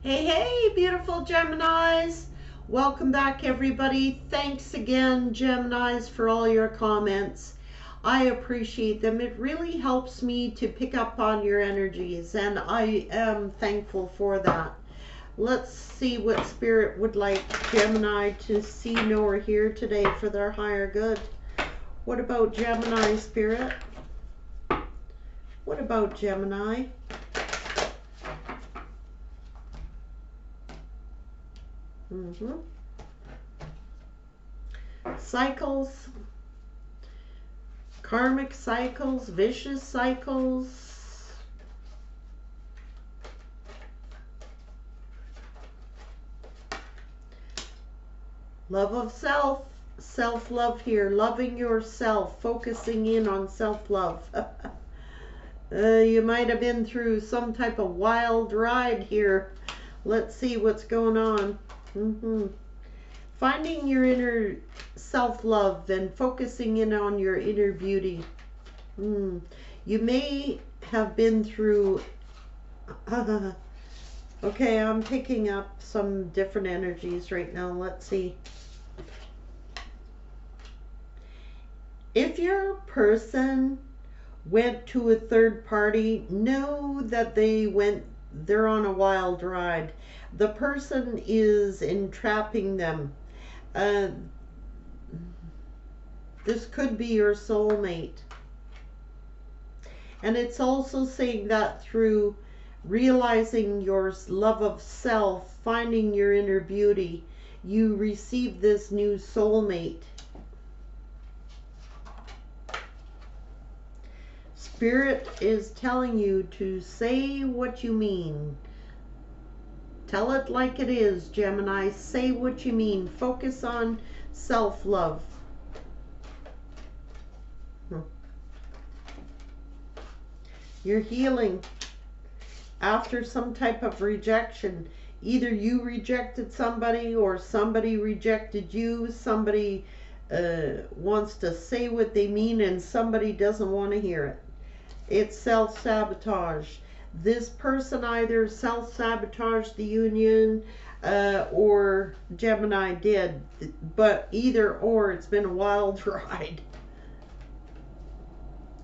Hey, hey, beautiful Geminis. Welcome back, everybody. Thanks again, Geminis, for all your comments. I appreciate them. It really helps me to pick up on your energies, and I am thankful for that. Let's see what Spirit would like Gemini to see, know, or hear today for their higher good. What about Gemini, Spirit? What about Gemini? Cycles, karmic cycles, vicious cycles. Love of self, self-love here, loving yourself, focusing in on self-love. You might have been through some type of wild ride here. Let's see what's going on. Finding your inner self-love and focusing in on your inner beauty. You may have been through okay, I'm picking up some different energies right now. Let's see. If your person went to a third party, know that they're on a wild ride. The person is entrapping them. This could be your soulmate. And it's also saying that through realizing your love of self, finding your inner beauty, you receive this new soulmate. Spirit is telling you to say what you mean. Tell it like it is, Gemini. Say what you mean. Focus on self-love. You're healing after some type of rejection. Either you rejected somebody or somebody rejected you. Somebody wants to say what they mean and somebody doesn't want to hear it. It's self-sabotage. This person either self-sabotaged the union or Gemini did. But either or, it's been a wild ride.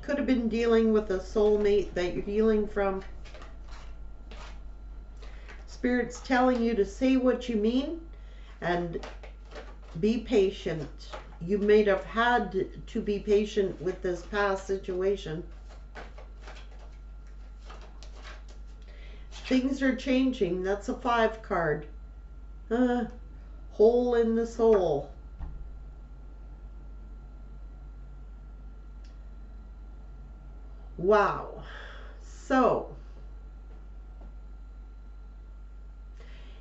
Could have been dealing with a soulmate that you're healing from. Spirit's telling you to say what you mean and be patient. You may have had to be patient with this past situation. Things are changing. That's a 5 card. Hole in the soul. Wow. So,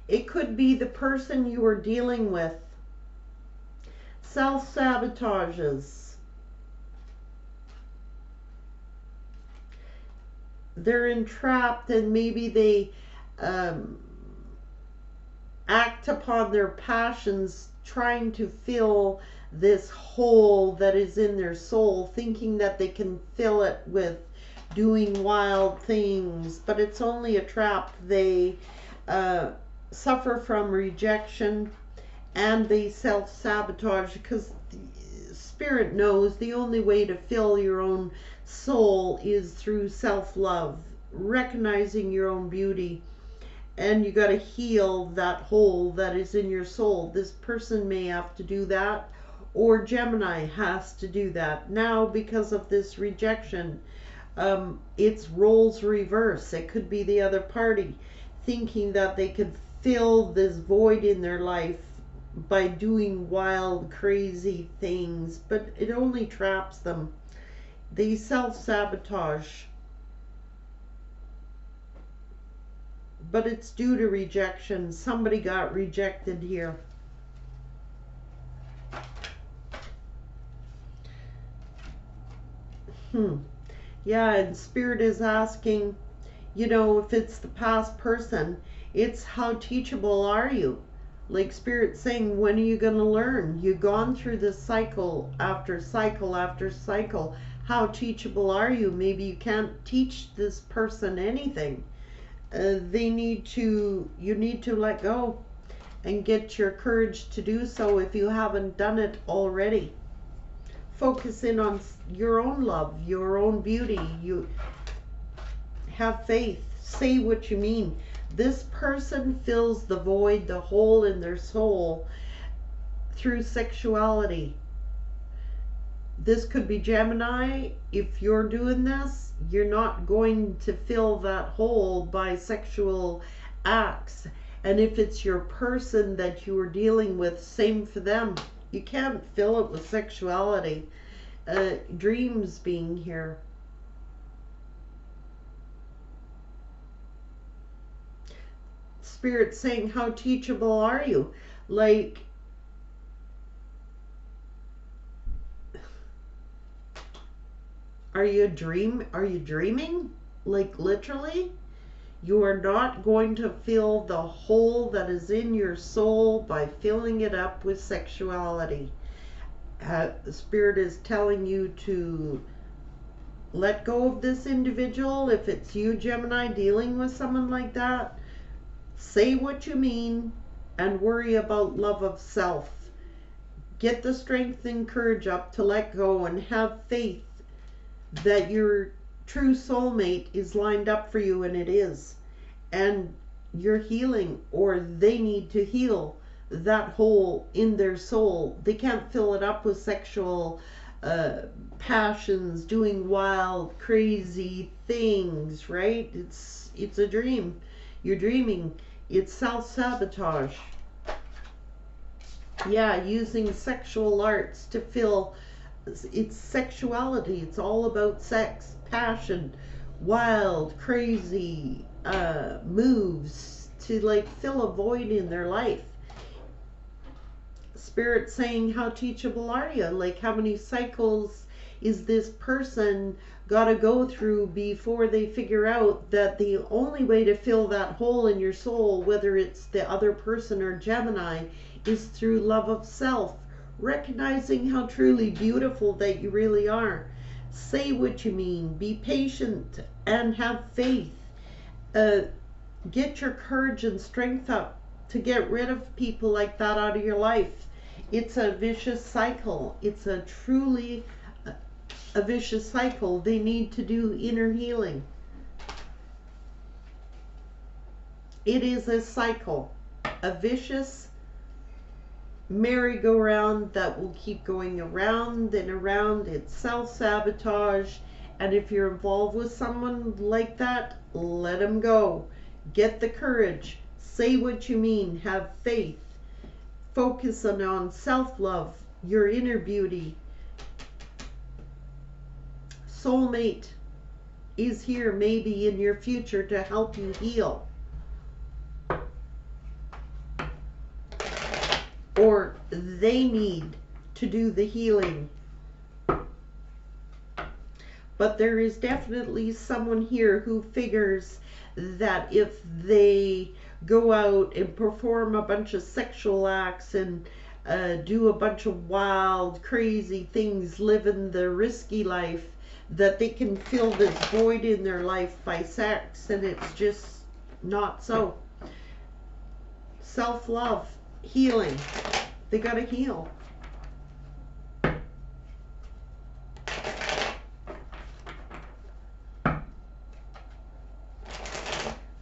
it could be the person you are dealing with self-sabotages. They're entrapped and maybe they act upon their passions, trying to fill this hole that is in their soul, thinking that they can fill it with doing wild things, but it's only a trap. They suffer from rejection and they self-sabotage because Spirit knows the only way to fill your own soul is through self-love, recognizing your own beauty. And you got to heal that hole that is in your soul. This person may have to do that, or Gemini has to do that. Now, because of this rejection, it's roles reverse. It could be the other party thinking that they could fill this void in their life by doing wild, crazy things, but it only traps them. They self-sabotage. But it's due to rejection. Somebody got rejected here. Yeah, and Spirit is asking, you know, if it's the past person, it's how teachable are you? Like Spirit saying, when are you going to learn? You've gone through this cycle after cycle after cycle. How teachable are you? Maybe you can't teach this person anything. You need to let go and get your courage to do so if you haven't done it already. Focus in on your own love, your own beauty. You have faith. Say what you mean. This person fills the void, the hole in their soul through sexuality. This could be Gemini. If you're doing this, you're not going to fill that hole by sexual acts. And if it's your person that you are dealing with, same for them. You can't fill it with sexuality. Dreams being here. Spirit saying, how teachable are you? Like, are you dreaming? Like, literally? You are not going to fill the hole that is in your soul by filling it up with sexuality. The Spirit is telling you to let go of this individual. If it's you, Gemini, dealing with someone like that, say what you mean and worry about love of self. Get the strength and courage up to let go and have faith that your true soulmate is lined up for you, and it is. And you're healing, or they need to heal that hole in their soul. They can't fill it up with sexual passions, doing wild, crazy things, right? It's a dream. You're dreaming. It's self-sabotage. Yeah, using sexual arts to fill. It's sexuality. It's all about sex, passion, wild, crazy moves to like fill a void in their life. Spirit saying, how teachable are you? Like, how many cycles is this person got to go through before they figure out that the only way to fill that hole in your soul, whether it's the other person or Gemini, is through love of self, recognizing how truly beautiful that you really are. Say what you mean, be patient and have faith. Get your courage and strength up to get rid of people like that out of your life. It's a vicious cycle. It's a truly a vicious cycle. They need to do inner healing. It is a cycle, a vicious merry-go-round that will keep going around and around. It's self-sabotage, and if you're involved with someone like that, let them go. Get the courage. Say what you mean. Have faith. Focus on self-love, your inner beauty. Soulmate is here maybe in your future to help you heal. Or they need to do the healing. But there is definitely someone here who figures that if they go out and perform a bunch of sexual acts and do a bunch of wild, crazy things, living the risky life, that they can fill this void in their life by sex, and it's just not so. Self-love, healing. They gotta heal.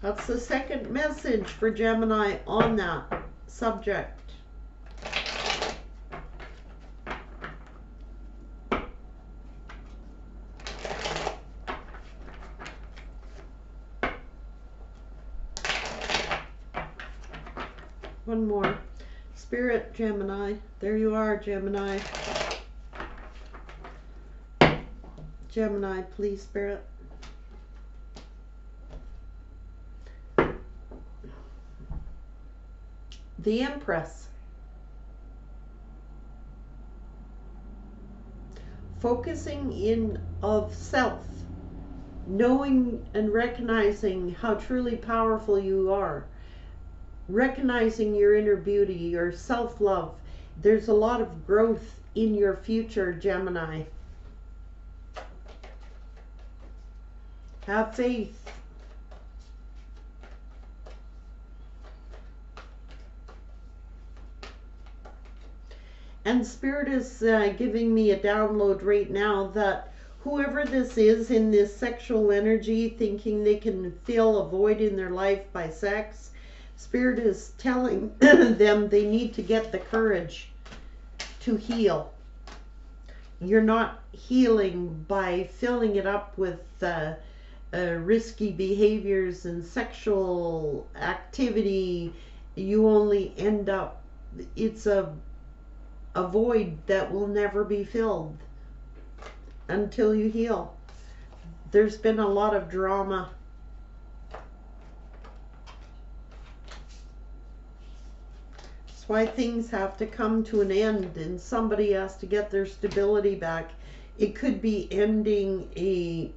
That's the second message for Gemini on that subject. One more. Spirit, Gemini. There you are, Gemini. Gemini, please, Spirit. The Empress. Focusing in of self. Knowing and recognizing how truly powerful you are. Recognizing your inner beauty, your self-love. There's a lot of growth in your future, Gemini. Have faith. And Spirit is giving me a download right now that whoever this is in this sexual energy, thinking they can fill a void in their life by sex, Spirit is telling them they need to get the courage to heal. You're not healing by filling it up with risky behaviors and sexual activity. You only end up, it's a void that will never be filled until you heal. There's been a lot of drama. That's why things have to come to an end and somebody has to get their stability back. It could be ending a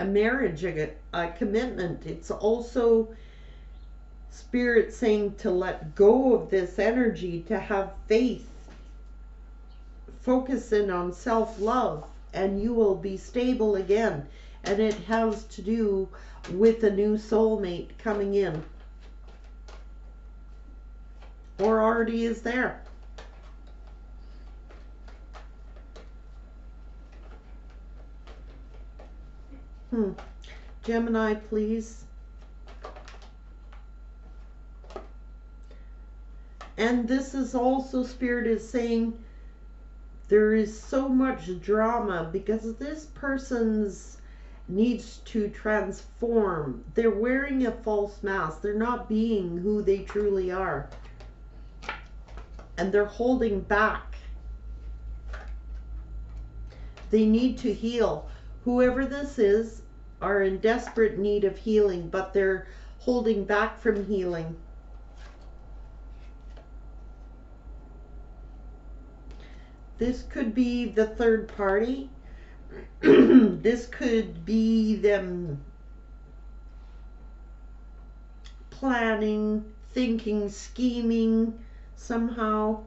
marriage, a commitment. It's also Spirit saying to let go of this energy, to have faith, focus in on self-love, and you will be stable again. And it has to do with a new soulmate coming in, or already is there. Gemini, please. And this is also, Spirit is saying, there is so much drama because this person's needs to transform. They're wearing a false mask. They're not being who they truly are. And they're holding back. They need to heal. Whoever this is are in desperate need of healing, but they're holding back from healing. This could be the third party. This could be them planning, thinking, scheming somehow.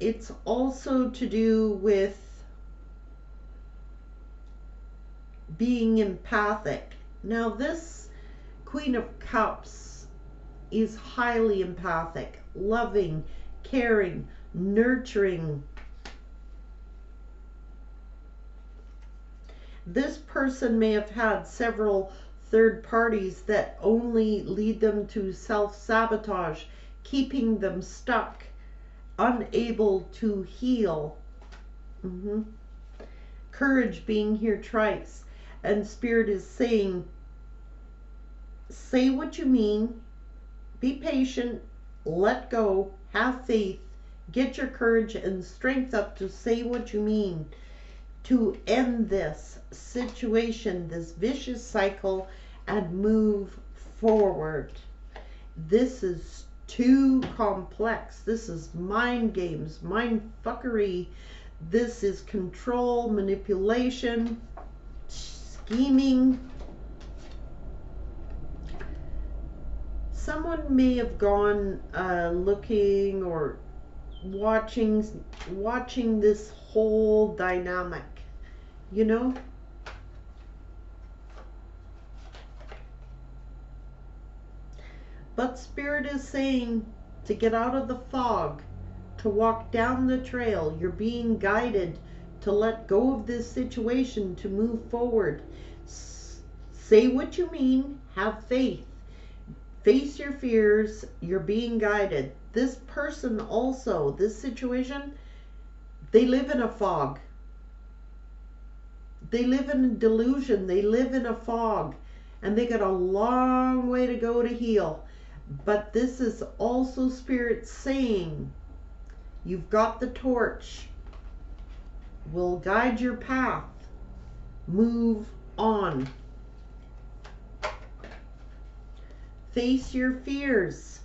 It's also to do with being empathic. Now this Queen of Cups is highly empathic, loving, caring, nurturing. This person may have had several third parties that only lead them to self-sabotage, keeping them stuck, unable to heal. Courage being here twice. And Spirit is saying, say what you mean, be patient, let go, have faith, get your courage and strength up to say what you mean, to end this situation, this vicious cycle, and move forward. This is too complex. This is mind games, mind fuckery. This is control, manipulation, scheming. Someone may have gone looking or watching this whole dynamic, you know. But Spirit is saying to get out of the fog, to walk down the trail. You're being guided to let go of this situation, to move forward. Say what you mean, have faith, face your fears. You're being guided. This person also, this situation, they live in a fog. They live in a delusion. They live in a fog, and they got a long way to go to heal. But this is also Spirit saying, you've got the torch. Will guide your path. Move on. Face your fears.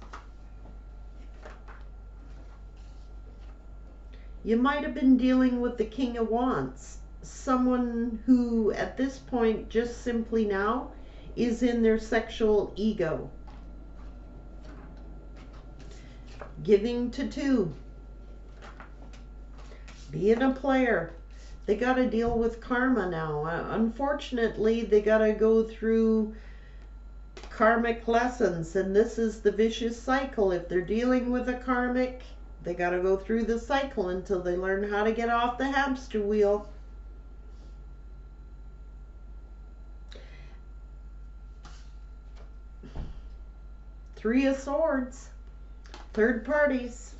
You might have been dealing with the King of Wands. Someone who at this point, just simply now, is in their sexual ego. Giving to two. Being a player. They got to deal with karma now. Unfortunately, they got to go through karmic lessons, and this is the vicious cycle. If they're dealing with a karmic, they got to go through the cycle until they learn how to get off the hamster wheel. Three of Swords, third parties.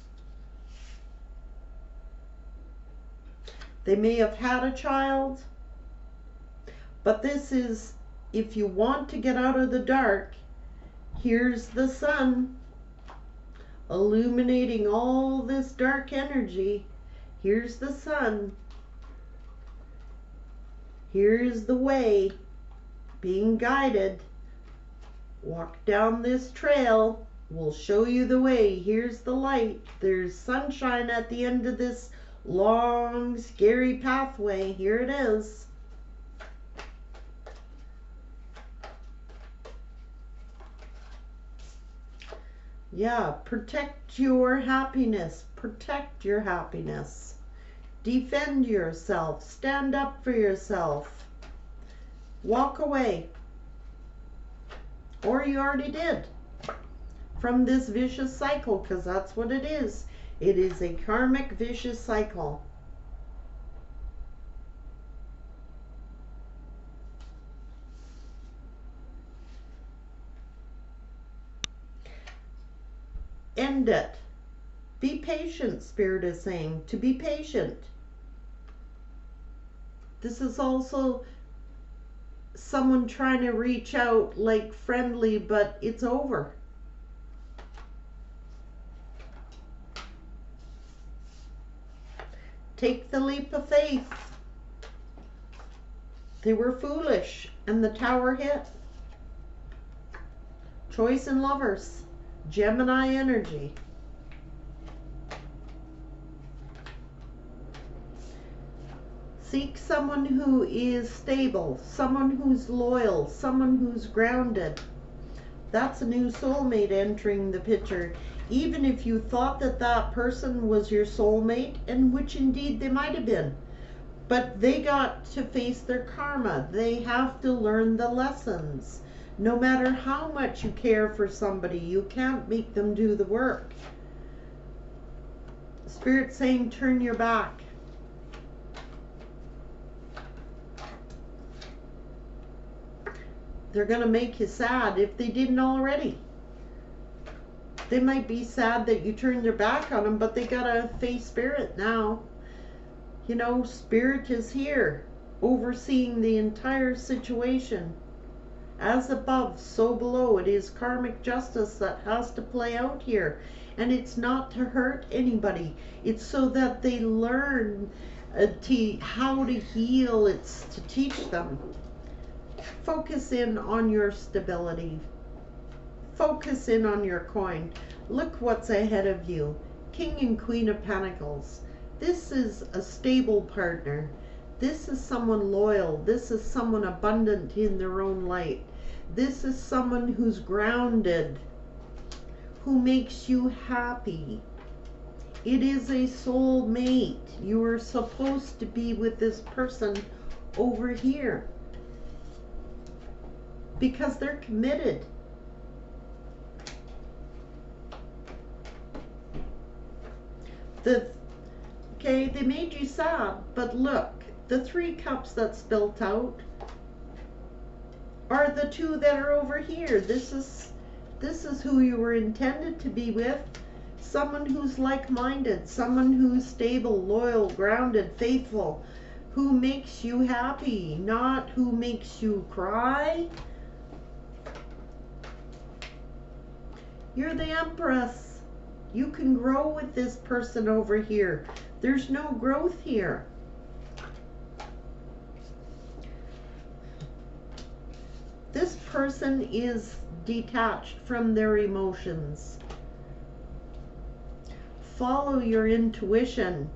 They may have had a child, but this is, if you want to get out of the dark, here's the sun illuminating all this dark energy. Here's the sun. Here's the way, being guided. Walk down this trail. We'll show you the way. Here's the light. There's sunshine at the end of this long, scary pathway. Here it is. Yeah, protect your happiness. Protect your happiness. Defend yourself. Stand up for yourself. Walk away. Or you already did. From this vicious cycle, because that's what it is. It is a karmic vicious cycle. End it. Be patient, Spirit is saying. To be patient. This is also someone trying to reach out like friendly, but it's over. Take the leap of faith. They were foolish and the tower hit. Choice in Lovers. Gemini energy. Seek someone who is stable, someone who's loyal, someone who's grounded. That's a new soulmate entering the picture. Even if you thought that that person was your soulmate, and which indeed they might have been. But they got to face their karma. They have to learn the lessons. No matter how much you care for somebody, you can't make them do the work. Spirit saying, turn your back. They're going to make you sad if they didn't already. They might be sad that you turned their back on them, but they got to face Spirit now. You know, Spirit is here, overseeing the entire situation. As above, so below. It is karmic justice that has to play out here. And it's not to hurt anybody. It's so that they learn how to heal. It's to teach them. Focus in on your stability. Focus in on your coin. Look what's ahead of you. King and Queen of Pentacles. This is a stable partner. This is someone loyal. This is someone abundant in their own light. This is someone who's grounded, who makes you happy. It is a soul mate. You are supposed to be with this person over here because they're committed. Okay, they made you sad, but look, the 3 cups that's spilled out are the 2 that are over here. This is who you were intended to be with. Someone who's like-minded, someone who's stable, loyal, grounded, faithful, who makes you happy, not who makes you cry. You're the Empress. You can grow with this person over here. There's no growth here. This person is detached from their emotions. Follow your intuition.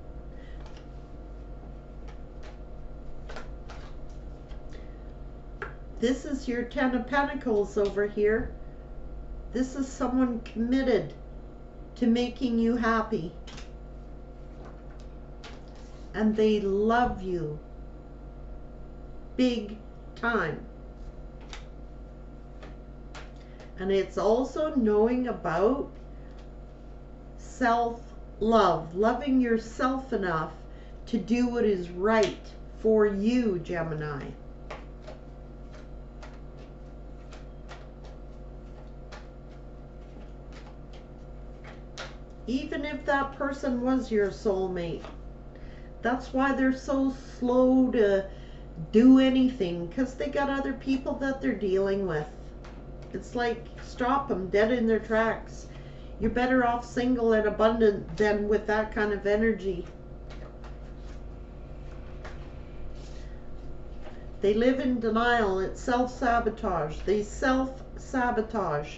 This is your 10 of Pentacles over here. This is someone committed to making you happy. And they love you big time. And it's also knowing about self-love, loving yourself enough to do what is right for you, Gemini. Even if that person was your soulmate. That's why they're so slow to do anything, because they got other people that they're dealing with. It's like, stop them dead in their tracks. You're better off single and abundant than with that kind of energy. They live in denial. It's self-sabotage. They self-sabotage.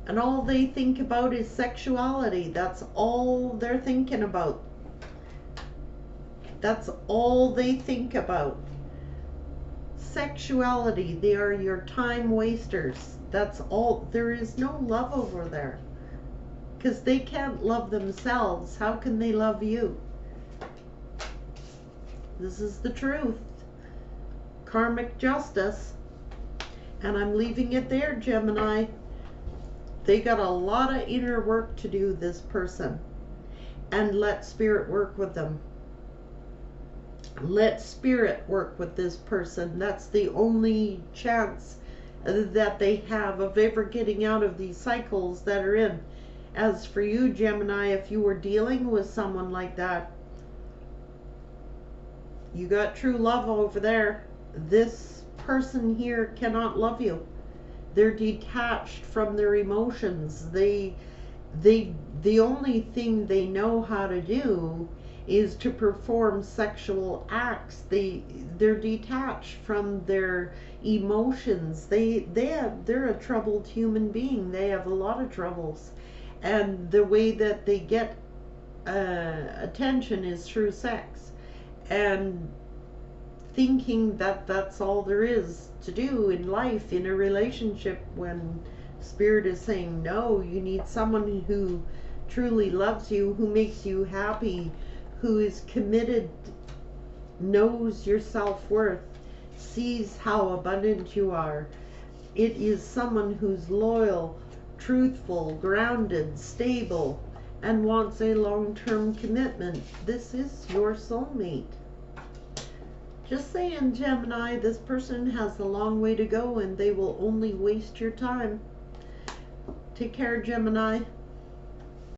And all they think about is sexuality. That's all they're thinking about. That's all they think about. Sexuality. They are your time wasters. That's all. There is no love over there. Because they can't love themselves. How can they love you? This is the truth. Karmic justice. And I'm leaving it there, Gemini. They got a lot of inner work to do, this person. And let spirit work with them. Let spirit work with this person. That's the only chance that they have of ever getting out of these cycles that are in. As for you, Gemini, if you were dealing with someone like that, you got true love over there. This person here cannot love you. They're detached from their emotions. The only thing they know how to do is to perform sexual acts. They're detached from their emotions. They're a troubled human being. They have a lot of troubles, and the way that they get attention is through sex, and thinking that that's all there is to do in life, in a relationship, when spirit is saying no. You need someone who truly loves you, who makes you happy, who is committed, knows your self-worth, sees how abundant you are. It is someone who's loyal, truthful, grounded, stable, and wants a long-term commitment. This is your soulmate. Just saying, Gemini, this person has a long way to go, and they will only waste your time. Take care, Gemini.